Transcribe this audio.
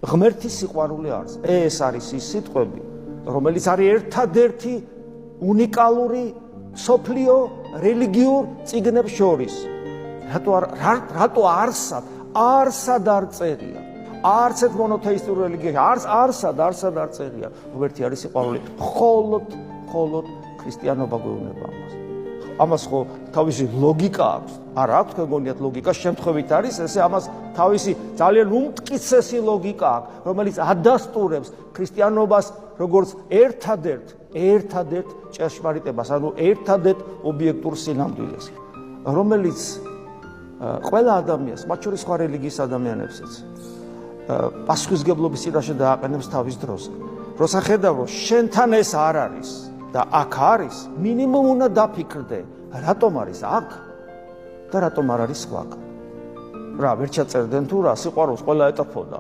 ღმერთის სიყვარული არის. ეს არის ის სიტყვები, რომელიც არის ერთადერთი უნიკალური სოფლიო რელიგიურ წიგნებს შორის. რატო არსად არ წერია? არც ერთ მონოთეისტურ რელიგიაში არსად არ წერია. ღმერთი არის სიყვარული. მხოლოდ ქრისტიანობა გვეუბნება ამას. ამას ხო თავისი ლოგიკა აქვს. არ აქვს თქვენ გონიათ ლოგიკა, შემთხვევით არის ესე, ამას თავისი ძალიან უმტკიცესი ლოგიკა აქვს, რომელიც ადასტურებს ქრისტიანობას როგორც ერთადერთ ჭეშმარიტებას, ანუ ერთადერთ ობიექტურ სინამდვილეს, რომელიც ყველა ადამიანს, მათ შორის სხვა რელიგიის ადამიანებსაც პასუხისმგებლობის წინაშე დააყენებს თავის დროზე. როცა ხედავ, რომ შენთან ეს არ არის და აქ არის, მინიმუმ უნდა დაფიქრდე, რატომ არის აქ და რატომ არ არის სხვაგან. რა, ვერ ჩაწერდნენ თუ რა, სიყვარულს ყველა ეტყობოდა.